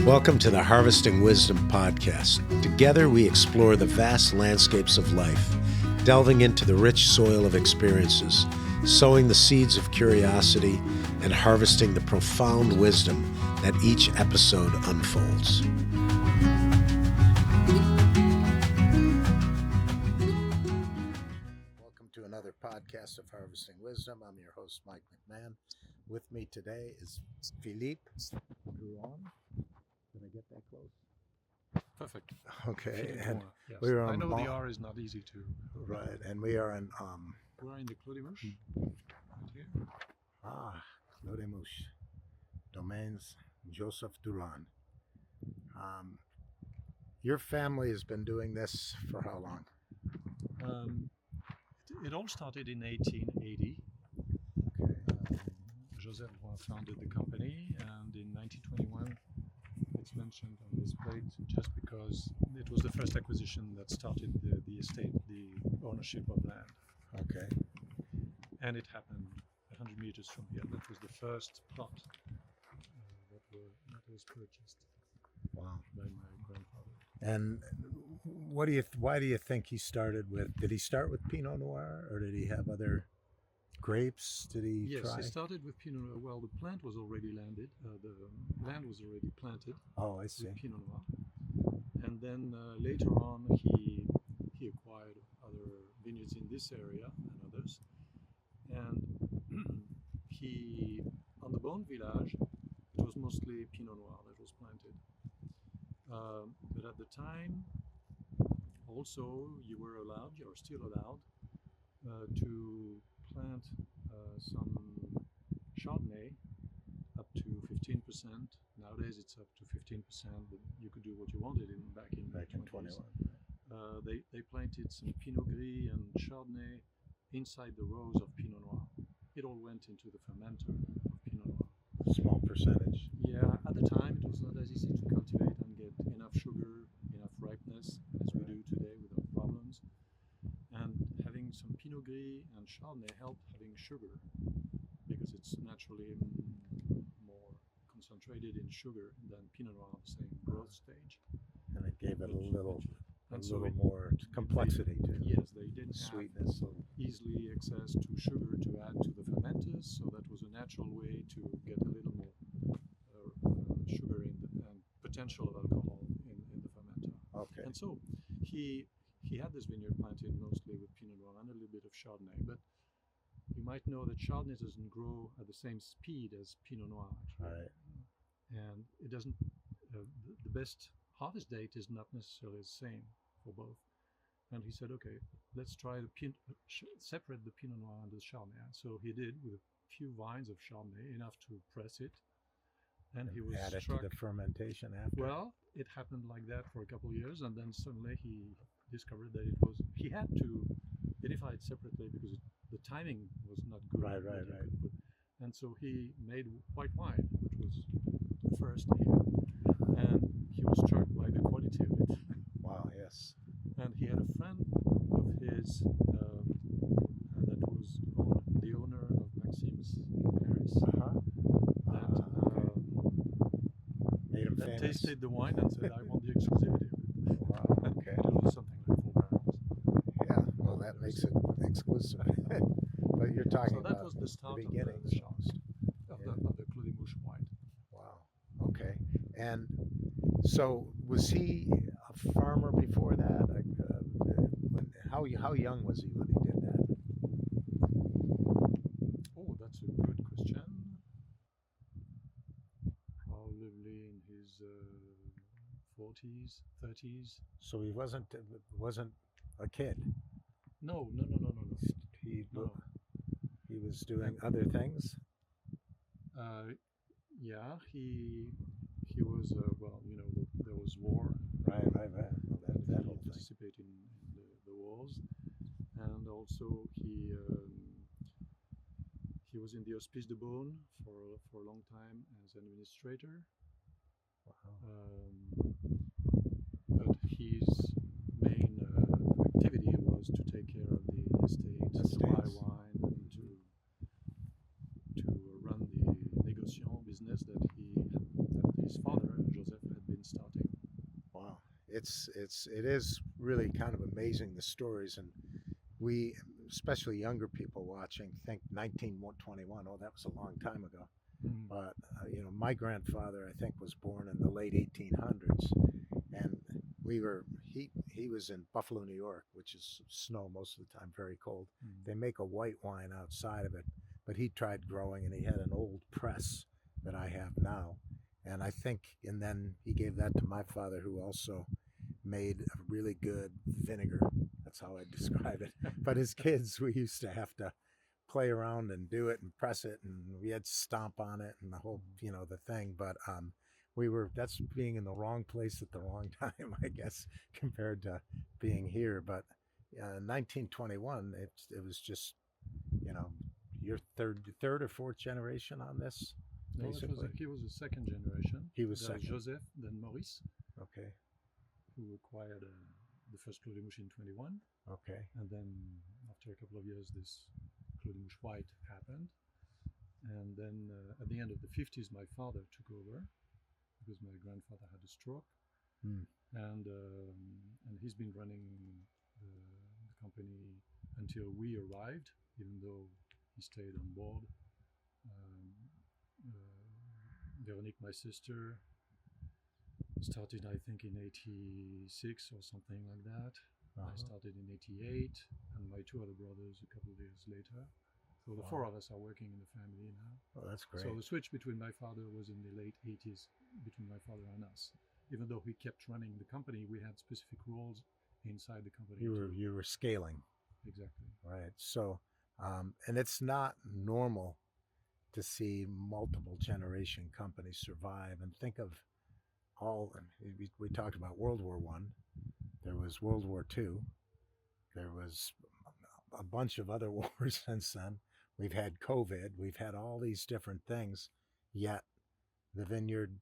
Welcome to the Harvesting Wisdom podcast. Together we explore the vast landscapes of life, delving into the rich soil of experiences, sowing the seeds of curiosity, and harvesting the profound wisdom that each episode unfolds. Welcome to another podcast of Harvesting Wisdom. I'm your host, Mike McMahon. With me today is Philippe Drouhin. Did I get that close? Perfect. Okay. Philippe And Drouhin, yes. we are I on know the R is not easy to. Right, and we are in We're in the Clos right here. Clos des Mouches, Domaine Joseph Drouhin. Your family has been doing this for how long? It all started in 1880. Okay. Joseph Drouhin founded the company, and in 1921, it's mentioned on this plate just because it was the first acquisition that started the estate, the ownership of land. Okay. And it happened 100 meters from here. That was the first plot that was purchased. Wow. By my grandfather. And why do you think he started with? Did he start with Pinot Noir, or did he have other grapes? Did he Yes, try? he started with Pinot Noir. Well, the plant was already landed. The land was already planted. Oh, I see. With Pinot Noir. And then later on, he acquired other vineyards in this area and others. And he, on the Bon Village, it was mostly Pinot Noir that was planted. But at the time, also, you are still allowed to plant some Chardonnay up to 15%. Nowadays it's up to 15%, but you could do what you wanted back in 21. They planted some Pinot Gris and Chardonnay inside the rows of Pinot Noir. It all went into the fermenter of Pinot Noir. Small percentage. Yeah, at the time it was not as easy to cultivate and get enough sugar, enough ripeness as we do today without problems. And having some Pinot Gris and Chardonnay helped having sugar because it's naturally more concentrated in sugar than Pinot Noir at the same growth stage. And it gave it a little so more complexity to it. Yes, they didn't Sweetness. have easily access to sugar to add to the fermenters, so that was a natural way to get a little more sugar and potential of alcohol in the fermenter. Okay. And so he had this vineyard planted mostly with Pinot Noir and a little bit of Chardonnay, but you might know that Chardonnay doesn't grow at the same speed as Pinot Noir, actually. Right. And it doesn't, the best harvest date is not necessarily the same for both. And he said, okay, let's try to separate the Pinot Noir and the Chardonnay. So he did with a few vines of Chardonnay, enough to press it. And he was add it struck. to the fermentation after. Well, it happened like that for a couple of years, and then suddenly he discovered that he had to identify it separately because the timing was not good. Right. And so he made white wine, which was the first here, and he was struck by the quality of it. Wow, yes. And he had a friend of his that was the owner of Maxim's Paris. Made him that famous. Tasted the wine and said, I want the exclusivity of it. Wow, okay. It was something like 4 barrels. Yeah, well, that makes it exclusive. But you're talking So that about was the start the of beginning. the Clos des Mouches wine. Wow, okay. And so was he a farmer before that? Like, how young was he when he did that? Oh, that's a good question. Probably in his 40s, 30s. So he wasn't a kid. No. He was doing other things. Yeah, he was there was war. Right. Well, that whole He thing. participated in the wars, and also he was in the Hospice de Beaune for a long time as an administrator. Wow. But his main activity was to take care of the estate, to buy wine, and to run the négociant business that his father Joseph had it is really kind of amazing, the stories. And we, especially younger people watching, think 1921. Oh, that was a long time ago. Mm. But my grandfather, I think, was born in the late 1800s, and he was in Buffalo, New York, which is snow most of the time, very cold. Mm. They make a white wine outside of it, but he tried growing, and he had an old press that I have now, and then he gave that to my father, who also made a really good vinegar. That's how I describe it. But as kids, we used to have to play around and do it and press it, and we had to stomp on it and the whole, the thing. But that's being in the wrong place at the wrong time, I guess, compared to being here. But 1921, it was just, your third or fourth generation on this, No, basically. he was a second generation. He was There's second. Joseph, then Maurice, Okay. who acquired the first Clos des Mouches in 21. Okay. And then after a couple of years, this Clos des Mouches White happened. And then at the end of the 50s, my father took over because my grandfather had a stroke. Mm. And he's been running the company until we arrived, even though he stayed on board. Veronique, my sister, started, I think, in 86 or something like that. Uh-huh. I started in 88, and my two other brothers a couple of years later. So the four of us are working in the family now. Oh, that's great. So the switch between my father was in the late 80s, between my father and us. Even though we kept running the company, we had specific roles inside the company. You were scaling. Exactly. Right. So, and it's not normal to see multiple generation companies survive. And think of we talked about World War I. There was World War II. There was a bunch of other wars since then. We've had COVID. We've had all these different things, yet the vineyard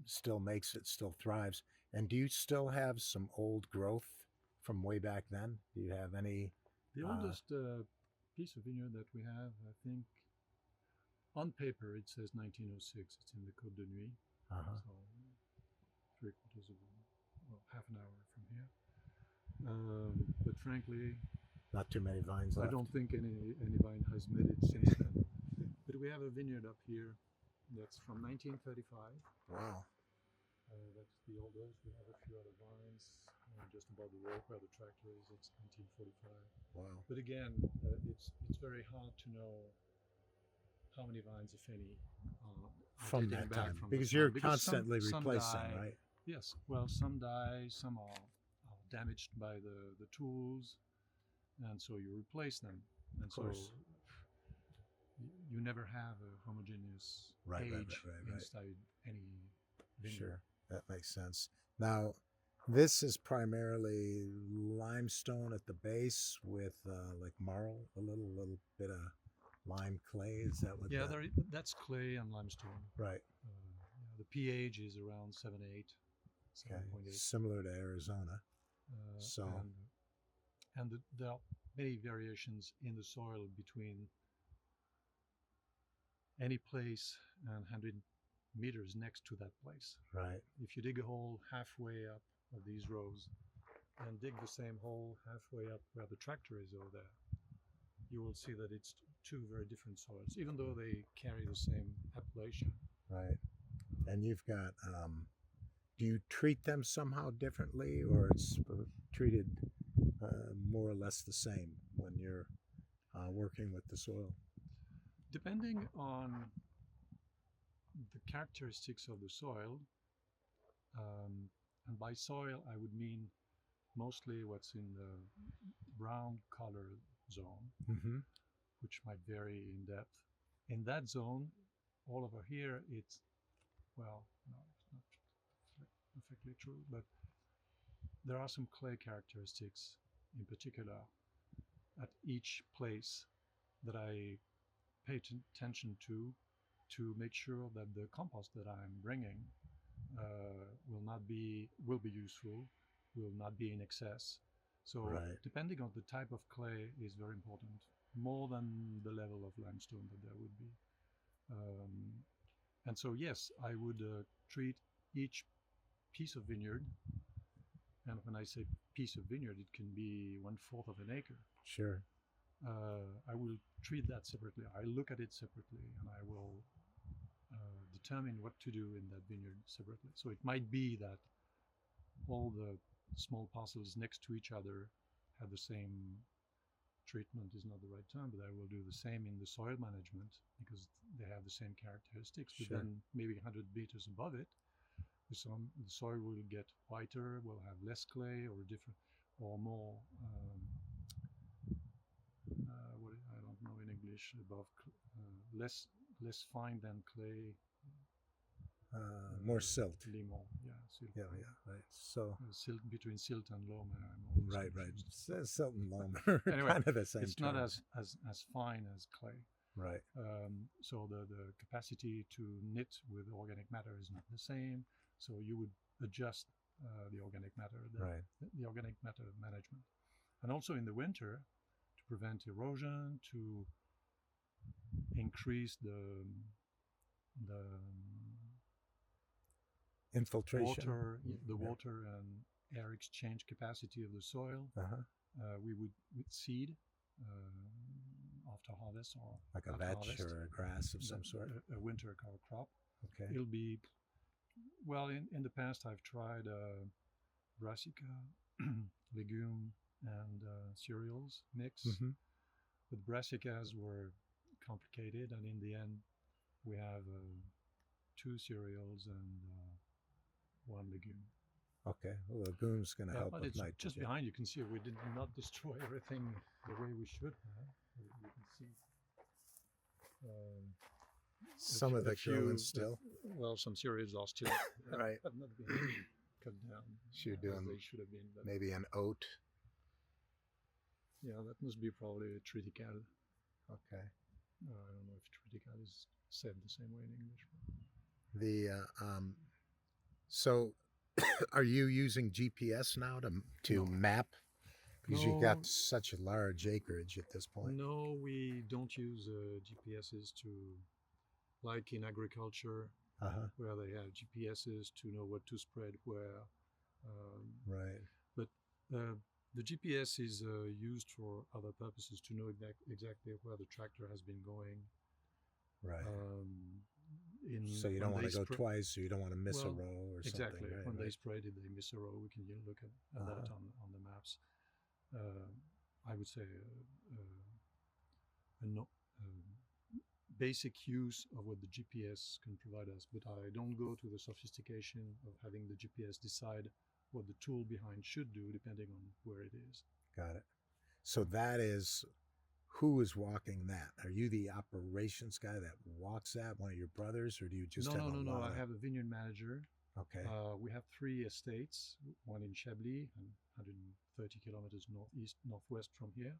still makes it, still thrives. And do you still have some old growth from way back then? Do you have any? The oldest piece of vineyard that we have, I think, on paper it says 1906. It's in the Côte de Nuit, so 3/4 of half an hour from here. But frankly, not too many vines left. I don't think any vine has made it since then. But we have a vineyard up here that's from 1935. Wow. That's the oldest. We have a few other vines just above the road where the tractor is. It's 1945. Wow. But again, it's very hard to know how many vines, if any, are from that time, from because the you're because constantly some replacing, die, right? Yes. Well, some die, some are damaged by the tools, and so you replace them. And of course. so you never have a homogeneous age inside any vineyard. Sure, that makes sense. Now, this is primarily limestone at the base with like marl, a little bit of lime clay. Is that what? Yeah, that's clay and limestone. Right. The pH is around 7.8, 7.8. Similar to Arizona. And there are many variations in the soil between any place and 100 meters next to that place. Right. If you dig a hole halfway up of these rows and dig the same hole halfway up where the tractor is over there, you will see that it's two very different soils, even though they carry the same appellation. Right. And you've got, do you treat them somehow differently, or it's treated more or less the same when you're working with the soil? Depending on the characteristics of the soil, and by soil I would mean mostly what's in the brown color zone, which might vary in depth. In that zone, all over here, it's, well, no, it's not perfectly true, but there are some clay characteristics in particular at each place that I pay attention to make sure that the compost that I'm bringing will be useful, will not be in excess. So depending on the type of clay is very important, more than the level of limestone that there would be. And so yes, I would treat each piece of vineyard And when I say piece of vineyard, it can be 1/4 of an acre. Sure. I will treat that separately. I look at it separately, and I will determine what to do in that vineyard separately. So it might be that all the small parcels next to each other have the same treatment, is not the right term, but I will do the same in the soil management because they have the same characteristics. But Sure. then maybe 100 meters above it, the soil will get whiter, will have less clay or different or more what I don't know in English, above less fine than clay. More silt. Limon, yeah, silt. Yeah, right. So Silt, between silt and loam. right. Silt and loam are Anyway, kind of the same. It's term. not as fine as clay. Right. So the capacity to knit with organic matter is not the same. So you would adjust the organic matter, the organic matter management, and also in the winter to prevent erosion, to increase the infiltration, water and air exchange capacity of the soil. We would seed after harvest or like a vetch or a grass of some sort. A winter cover crop. Okay. It'll be well. In the past, I've tried brassica, legume, and cereals mix. But brassicas were complicated, and in the end, we have 2 cereals and 1 legume. Okay, well, the legume's going to help but with it's nitrogen. Just behind you can see we did not destroy everything the way we should have. You can see some of the growing still. Well, some cereals are still right. have not been cut down You're doing as they should have been. But maybe an oat. Yeah, that must be probably a triticale. Okay. I don't know if triticale is said the same way in English. So are you using GPS now to map? Because you've got such a large acreage at this point. No, we don't use GPSs to, like in agriculture, where they have GPSs to know what to spread where. Right. But the GPS is used for other purposes to know exactly where the tractor has been going. Right. So you don't want to go twice, or you don't want to miss a row or something. Exactly. Right, when they spread it, they miss a row. We can look at that on the maps. I would say basic use of what the GPS can provide us, but I don't go to the sophistication of having the GPS decide what the tool behind should do depending on where it is. Got it. So that is, who is walking that? Are you the operations guy that walks that, one of your brothers, or do you just have No. I have a vineyard manager. Okay. We have 3 estates, one in Chablis and 130 kilometers northwest from here.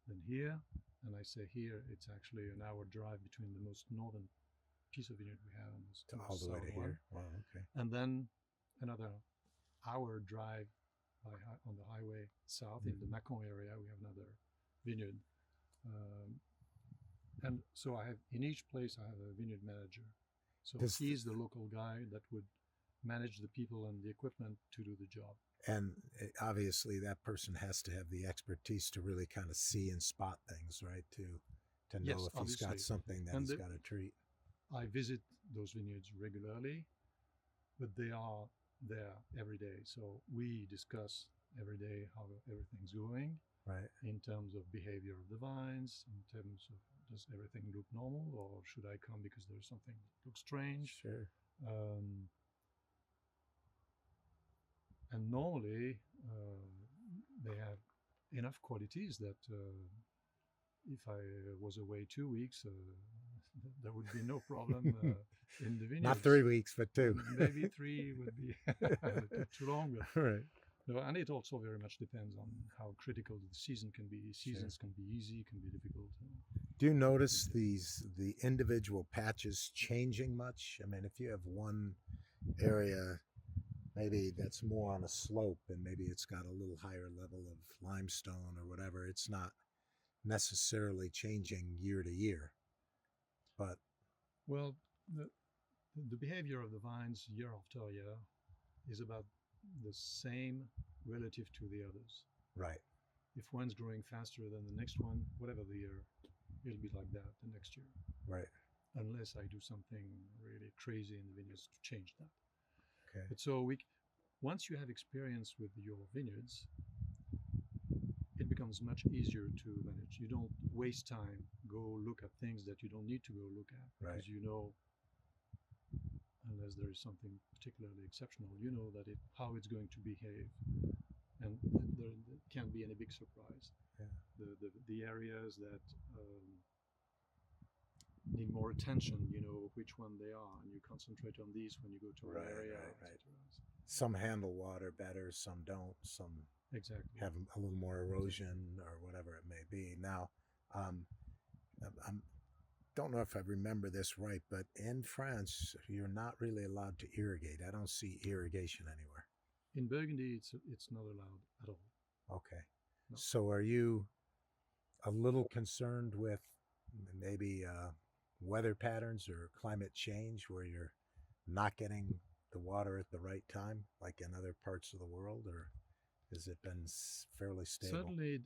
Then here, and I say here, it's actually an hour drive between the most northern piece of vineyard we have and the all the way to here. Wow, okay. And then another hour drive on the highway south in the McMahon area. We have another vineyard, and so I have in each place I have a vineyard manager. So he's the local guy that would manage the people and the equipment to do the job. And obviously that person has to have the expertise to really kind of see and spot things, right? To know if he's got something that he's got to treat. I visit those vineyards regularly, but they are there every day. So we discuss every day how everything's going, right? In terms of behavior of the vines, in terms of does everything look normal, or should I come because there's something that looks strange? Sure. And normally they have enough qualities that if I was away 2 weeks, there would be no problem in the vineyard. Not 3 weeks, but 2. Maybe 3 would be too long. But right. No, and it also very much depends on how critical the season can be. Seasons can be easy, can be difficult. Do you notice the individual patches changing much? I mean, if you have one area maybe that's more on a slope and maybe it's got a little higher level of limestone or whatever, it's not necessarily changing year to year. But well, the behavior of the vines year after year is about the same relative to the others. Right. If one's growing faster than the next one, whatever the year, it'll be like that the next year. Right. Unless I do something really crazy in the vineyards to change that. Okay. But so once you have experience with your vineyards, it becomes much easier to manage. You don't waste time, go look at things that you don't need to go look at, because you know, unless there is something particularly exceptional, you know that how it's going to behave, and there can't be any big surprise. Yeah. The areas that need more attention, you know which one they are, and you concentrate on these when you go to an area. Right. Some handle water better, some don't. Some exactly have a little more erosion or whatever it may be. Now, I don't know if I remember this right, but in France, you're not really allowed to irrigate. I don't see irrigation anywhere. In Burgundy, it's not allowed at all. Okay. No. So are you a little concerned with maybe weather patterns or climate change where you're not getting the water at the right time, like in other parts of the world, or has it been fairly stable? Certainly,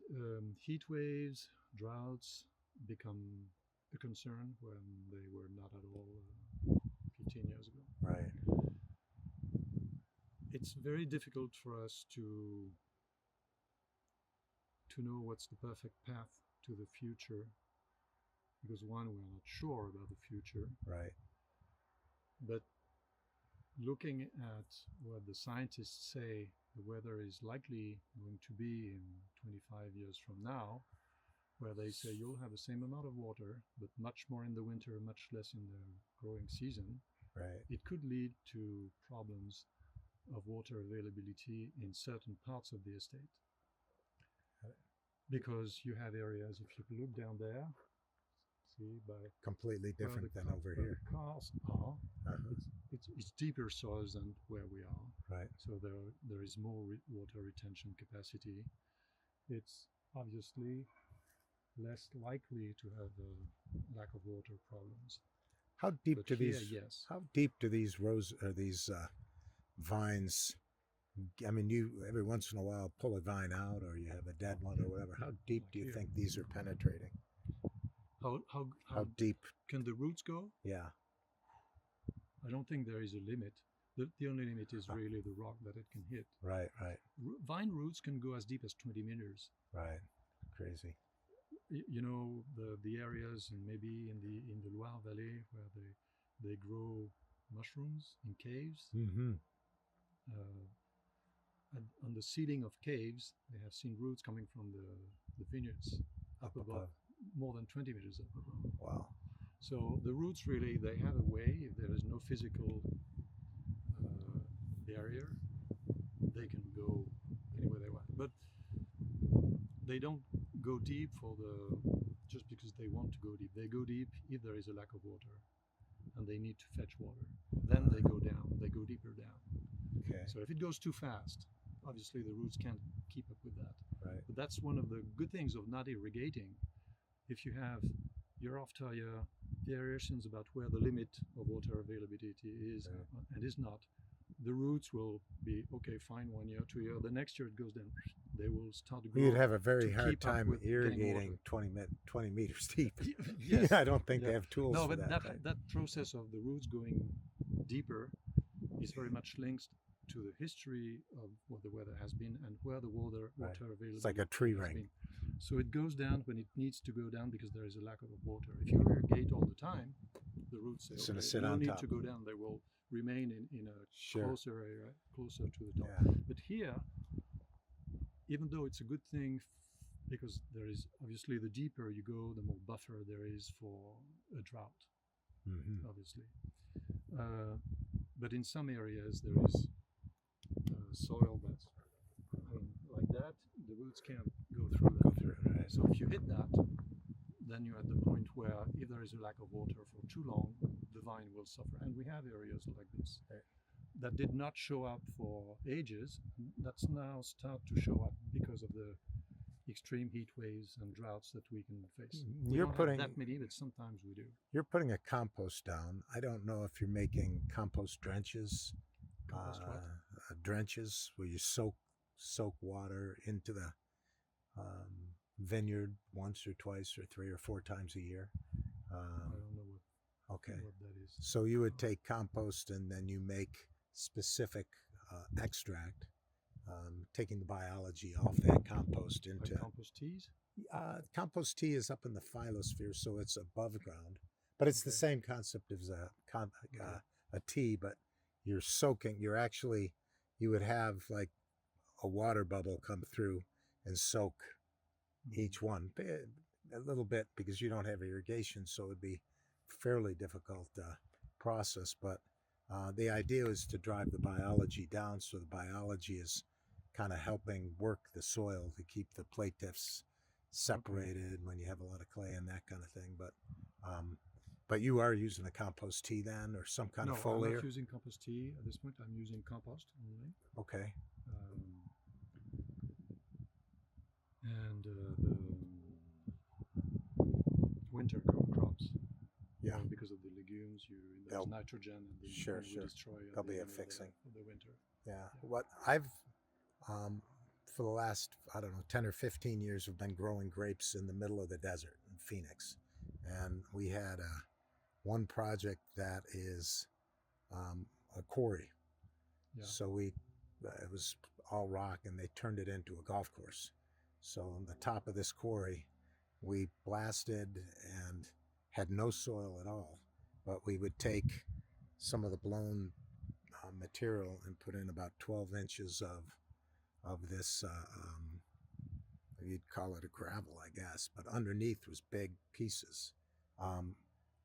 heat waves, droughts become a concern when they were not at all 15 years ago. Right. It's very difficult for us to know what's the perfect path to the future, because one, we're not sure about the future. Right. But looking at what the scientists say the weather is likely going to be in 25 years from now, where they say you'll have the same amount of water, but much more in the winter, much less in the growing season. Right. It could lead to problems of water availability in certain parts of the estate. Because you have areas, if you look down there, see, by completely different than over here. The cars are, it's deeper soils than where we are. Right. So there is more water retention capacity. It's obviously less likely to have a lack of water problems. How deep But do here, these? yes. How deep do these vines? I mean, you every once in a while pull a vine out, or you have a dead one, or whatever. How deep do you think these are penetrating? How deep can the roots go? Yeah. I don't think there is a limit. The only limit is really the rock that it can hit. Right. Vine roots can go as deep as 20 meters. Right. Crazy. You know, the areas, and maybe in the Loire Valley, where they grow mushrooms in caves. Mm-hmm. And on the ceiling of caves, they have seen roots coming from the vineyards up above, more than 20 meters up above. Wow. So the roots really, they have a way, if there is no physical barrier, they can go anywhere they want. But they don't go deep just because they want to go deep. They go deep if there is a lack of water and they need to fetch water. Then they go down, they go deeper down. Okay. So if it goes too fast, obviously the roots can't keep up with that. Right. But that's one of the good things of not irrigating. If you have year after year variations about where the limit of water availability is and is not, the roots will be okay, fine, 1 year, 2 years. The next year it goes down. They will start to grow. You'd have a very hard time irrigating 20 meters deep. Yes. I don't think they have tools for that. No, but that process of the roots going deeper is very much linked to the history of what the weather has been and where the water availability. It's like a tree ring. So it goes down when it needs to go down because there is a lack of water. If you irrigate all the time, the roots say, they don't need to go down. They will remain in a closer area, closer to the top. Yeah. But here, even though it's a good thing, because there is obviously the deeper you go, the more buffer there is for a drought, obviously. But in some areas there is soil that's like that. The roots can't go through that. Right. So if you hit that, then you're at the point where if there is a lack of water for too long, the vine will suffer. And we have areas like this that did not show up for ages. That's now start to show up because of the extreme heat waves and droughts that we can face. We don't have that many, but sometimes we do. You're putting a compost down. I don't know if you're making compost drenches. Compost what? drenches where you soak water into the vineyard once or twice or 3 or 4 times a year? I don't know Okay. what that is. So you would take compost and then you make specific extract, taking the biology off that compost into Like compost teas? compost tea is up in the phyllosphere, so it's above ground, but it's the Okay. same concept as a tea, but you're soaking. You would have like a water bubble come through and soak each one a little bit because you don't have irrigation, so it'd be fairly difficult process. But the idea is to drive the biology down, so the biology is kind of helping work the soil to keep the plaintiffs separated when you have a lot of clay and that kind of thing. But you are using a compost tea then, or some kind of foliar? No, I'm not using compost tea at this point. I'm using compost only. Okay. And the winter crops. Yeah. Because of the legumes, there's nitrogen, and the sure. destroy. They'll be a fixing for the winter. Yeah. What I've for the last, I don't know, 10 or 15 years, have been growing grapes in the middle of the desert in Phoenix. And we had one project that is a quarry. Yeah. So it was all rock and they turned it into a golf course. So on the top of this quarry, we blasted and had no soil at all. But we would take some of the blown material and put in about 12 inches of this, you'd call it a gravel, I guess, but underneath was big pieces.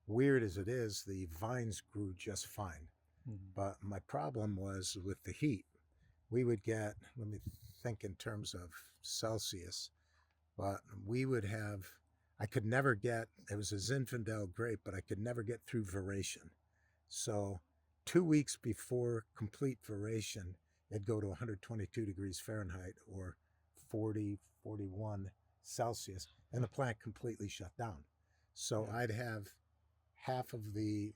Weird as it is, the vines grew just fine. Mm-hmm. But my problem was with the heat. We would get, let me think in terms of Celsius, but we would have, I could never get, it was a Zinfandel grape, but I could never get through veraison. So 2 weeks before complete veraison, it'd go to 122 degrees Fahrenheit or 40, 41 Celsius, and the plant completely shut down. So Yeah. I'd have half of the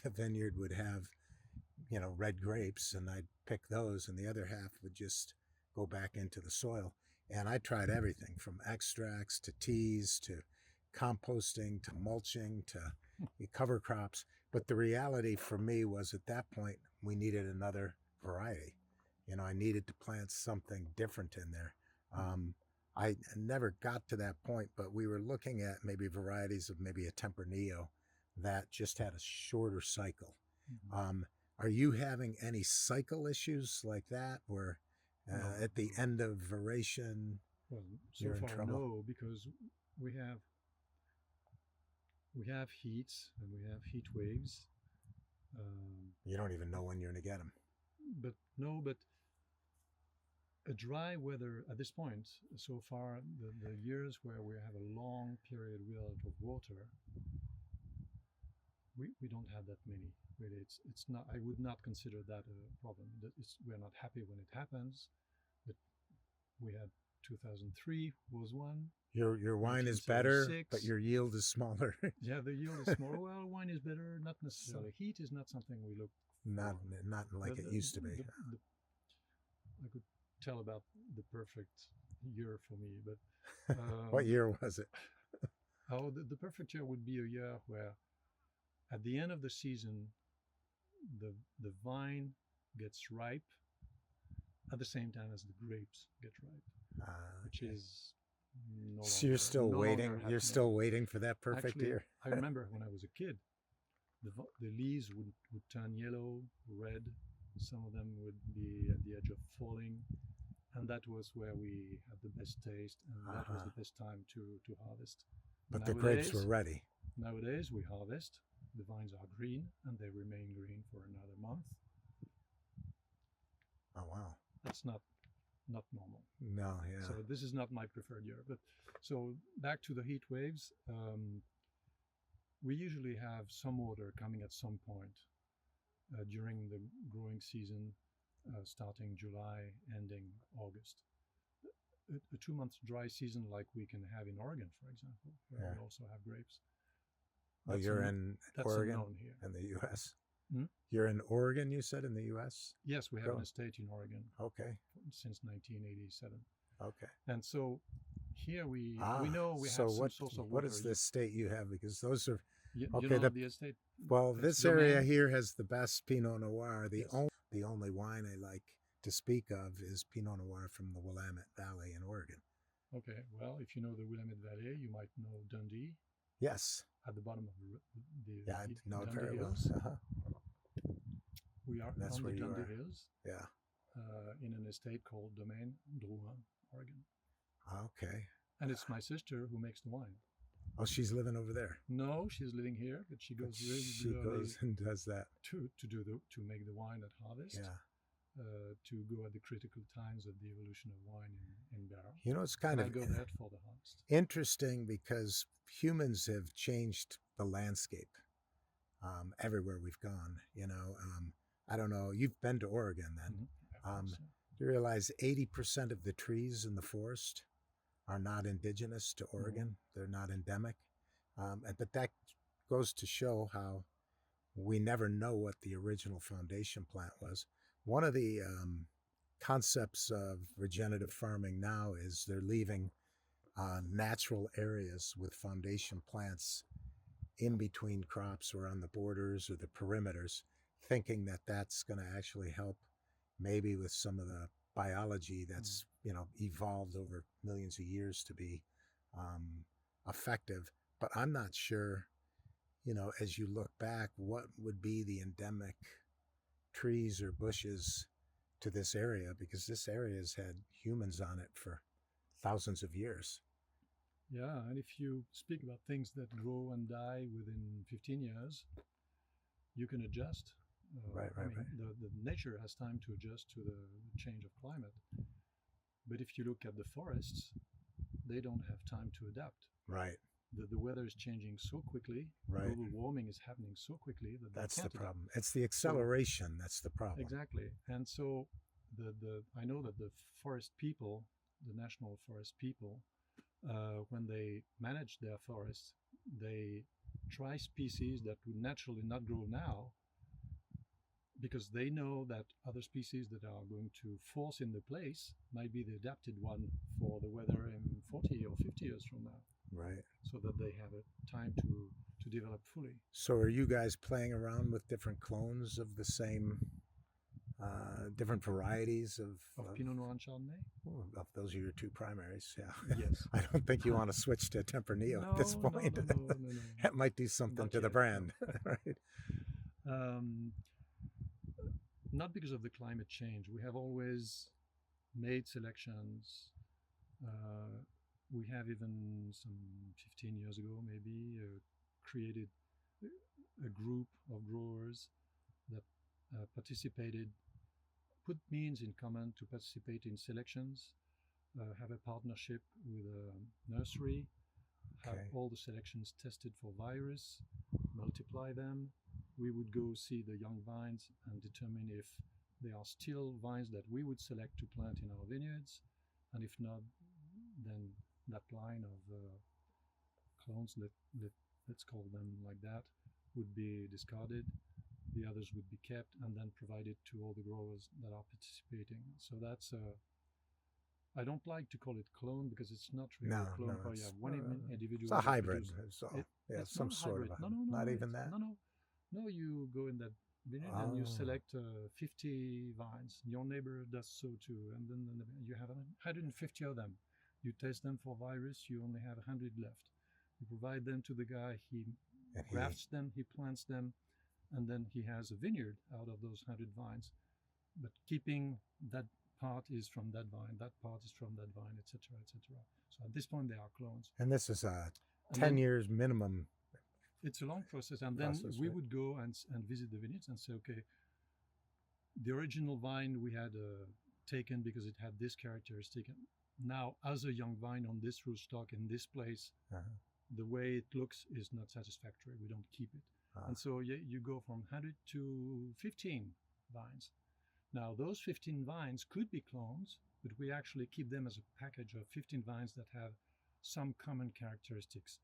vineyard would have, red grapes, and I'd pick those, and the other half would just go back into the soil. And I tried everything from extracts to teas to composting to mulching to cover crops. But the reality for me was at that point, we needed another variety. I needed to plant something different in there. I never got to that point, but we were looking at maybe varieties of maybe a Tempranillo that just had a shorter cycle. Mm-hmm. Are you having any cycle issues like that where No. at the end of veraison so you're in far trouble? no, because we have heats and we have heat waves. You don't even know when you're going to get them. But a dry weather at this point, so far, the years where we have a long period without of water, we don't have that many. Really, it's not. I would not consider that a problem. We're not happy when it happens, but we had 2003 was one. Your wine is better, 1976. but your yield is smaller. Yeah, the yield is smaller. Well, wine is better, not necessarily. Heat is not something we look for. Not like it used to be. I could tell about the perfect year for me, but what year was it? The perfect year would be a year where at the end of the season the vine gets ripe at the same time as the grapes get ripe, which is no longer, so you're still waiting. You're still waiting for that perfect Actually, year. I remember when I was a kid, the leaves would turn yellow, red. Some of them would be at the edge of falling, and that was where we had the best taste, and that was the best time to harvest. But the grapes were ready. Nowadays we harvest, the vines are green, and they remain green for another month. Oh wow, that's not normal. No, yeah. So this is not my preferred year. But so back to the heat waves, we usually have some water coming at some point during the growing season, starting July, ending August. A 2 months dry season like we can have in Oregon, for example, where we also have grapes. Oh, you're in Oregon here. in the U.S.? Hmm? You're in Oregon, you said, in the U.S.? Yes, we have Cool. an estate in Oregon Okay. since 1987. Okay. And so here we Ah, know we so have some source of what water. is the state you have? Because those are You okay. know the estate? Well, It's this area Domaine. here has the best Pinot Noir. Yes. The only wine I like to speak of is Pinot Noir from the Willamette Valley in Oregon. Okay. Well, if you know the Willamette Valley, you might know Dundee Yes. at the bottom of the Yeah, I know it Dundee very well. Hills. Uh-huh. We are That's on where the you Dundee are. Hills Yeah. in an estate called Domaine Drouhin, Oregon. Okay. And it's my sister who makes the wine. Oh, she's living over there. No, she's living here, but she goes She regularly goes and does that. to make the wine at harvest. Yeah. To go at the critical times of the evolution of wine in barrel. You know, it's kind I of go there for the harvest. interesting because humans have changed the landscape everywhere we've gone. You know, I don't know. You've been to Oregon then. Mm-hmm. Do you realize 80% of the trees in the forest are not indigenous to Oregon? Mm-hmm. They're not endemic. But that goes to show how we never know what the original foundation plant was. One of the concepts of regenerative farming now is they're leaving natural areas with foundation plants in between crops or on the borders or the perimeters, thinking that that's going to actually help maybe with some of the biology that's evolved over millions of years to be effective. But I'm not sure, as you look back, what would be the endemic trees or bushes to this area, because this area has had humans on it for thousands of years. Yeah, and if you speak about things that grow and die within 15 years, you can adjust. Right. The nature has time to adjust to the change of climate. But if you look at the forests, they don't have time to adapt. Right. The weather is changing so quickly. Right. Global warming is happening so quickly that that's the problem. Adapt. It's the acceleration that's the problem. Exactly. And so I know that the forest people, the national forest people, when they manage their forests, they try species that would naturally not grow now, because they know that other species that are going to force in the place might be the adapted one for the weather in 40 or 50 years from now. Right. So that they have a time to develop fully. So are you guys playing around with different clones of the same, different varieties of Pinot Noir and Chardonnay? Well, those are your two primaries, yeah. Yes. I don't think you want to switch to Tempranillo at this point. No. That might do something Not to yet, the brand, right? Not because of the climate change. We have always made selections. We have even some 15 years ago, maybe, created a group of growers that participated, put means in common to participate in selections, have a partnership with a nursery, have all the selections tested for virus, multiply them. We would go see the young vines and determine if they are still vines that we would select to plant in our vineyards, and if not, then that line of clones, let's call them like that, would be discarded. The others would be kept and then provided to all the growers that are participating. So that's I don't like to call it clone, because it's not really a clone. You have one individual. It's a hybrid. It's some sort of a No, not even that. No, you go in that vineyard and you select 50 vines. Your neighbor does so too, and then you have 150 of them. You test them for virus. You only have 100 left. You provide them to the guy. He grafts them. He plants them, and then he has a vineyard out of those 100 vines. But keeping that part is from that vine, that part is from that vine, etc., etc. So at this point, they are clones. And this is 10 years minimum. It's a long process, and then we would go and visit the vineyards and say, okay, the original vine we had taken because it had this characteristic. Now, as a young vine on this rootstock in this place, the way it looks is not satisfactory. We don't keep it. And so you go from 100 to 15 vines. Now, those 15 vines could be clones, but we actually keep them as a package of 15 vines that have some common characteristics.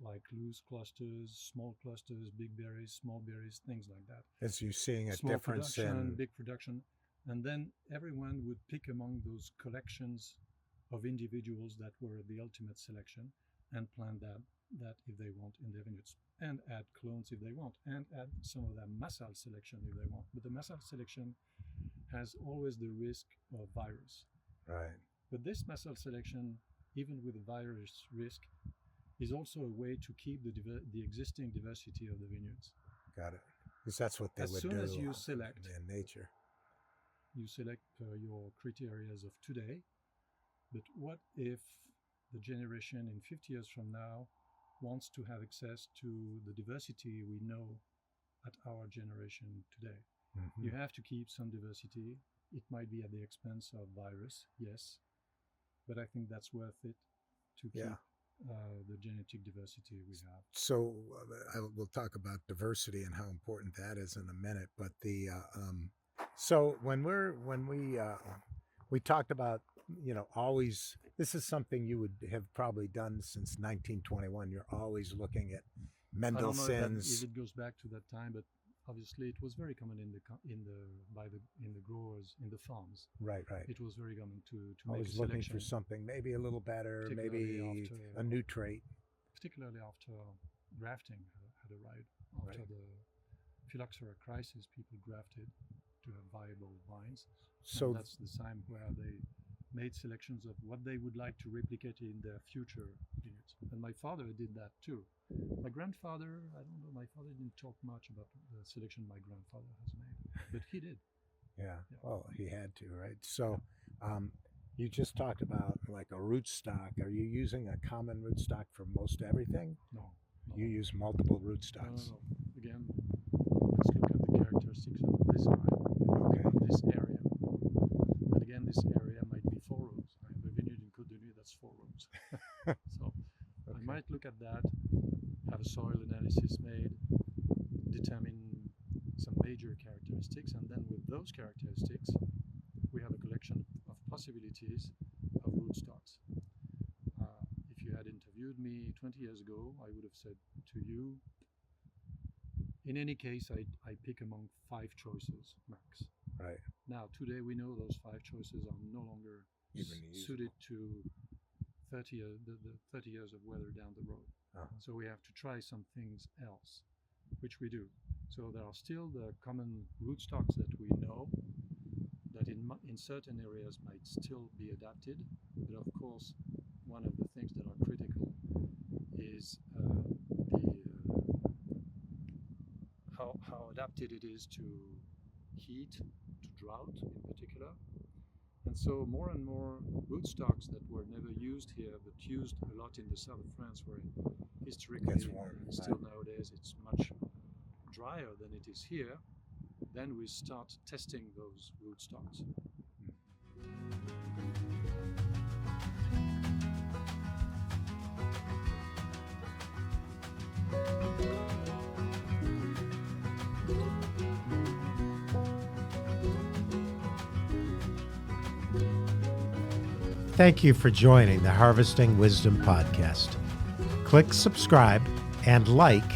like loose clusters, small clusters, big berries, small berries, things like that. As you're seeing a Small difference production, in big production, and then everyone would pick among those collections of individuals that were the ultimate selection and plant that if they want in their vineyards, and add clones if they want, and add some of that massal selection if they want. But the massal selection has always the risk of virus. right. But this massal selection, even with the virus risk, is also a way to keep the existing diversity of the vineyards. Got it. Because that's what they As would soon do as you select, in nature. you select your criteria of today. But what if the generation in 50 years from now wants to have access to the diversity we know at our generation today? Mhm. You have to keep some diversity. It might be at the expense of virus, yes, but I think that's worth it to keep Yeah. the genetic diversity we have. So we'll talk about diversity and how important that is in a minute. But so when we talked about, always, this is something you would have probably done since 1921. You're always looking at I don't know Mendelssohn's. if it goes back to that time, but obviously it was very common in the growers, in the farms. Right. It was very common to make a Always looking selection, for something maybe a little better, particularly maybe after- a new trait. particularly after grafting had arrived. After Right. the phylloxera crisis, people grafted to have viable vines. So And that's the time where they made selections of what they would like to replicate in their future vineyards. And my father did that too. My grandfather, I don't know, my father didn't talk much about the selection my grandfather has made, but he did. yeah, Yeah. well, he had to, right? So you just talked about like a rootstock. Are you using a common rootstock for most everything? No. You use multiple No. rootstocks. Again, let's look at the characteristics of this vine, Okay. this area. And again, this area might be 4 rows. I have a vineyard in Côte de Nuit that's 4 rows. So I Okay. might look at that, have a soil analysis made, determine some major characteristics, and then with those characteristics, we have a collection of possibilities of rootstocks. If you had interviewed me 20 years ago, I would have said to you, in any case, I pick among 5 choices max. Right. Now, today we know those 5 choices are no longer Even suited to 30 the 30 years of weather down the road. Uh-huh. So we have to try some things else, which we do. So there are still the common rootstocks that we know that in certain areas might still be adapted. But of course, one of the things that are critical is how adapted it is to heat, to drought in particular. And so more and more rootstocks that were never used here, but used a lot in the south of France, where historically, Gets warm, still nowadays, it's much drier than it is here. Then we start testing those rootstocks. Thank you for joining the Harvesting Wisdom podcast. Click subscribe and like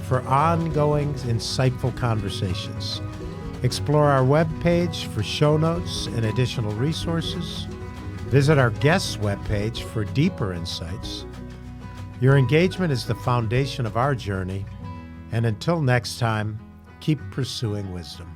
for ongoing insightful conversations. Explore our webpage for show notes and additional resources. Visit our guests' webpage for deeper insights. Your engagement is the foundation of our journey, and until next time, keep pursuing wisdom.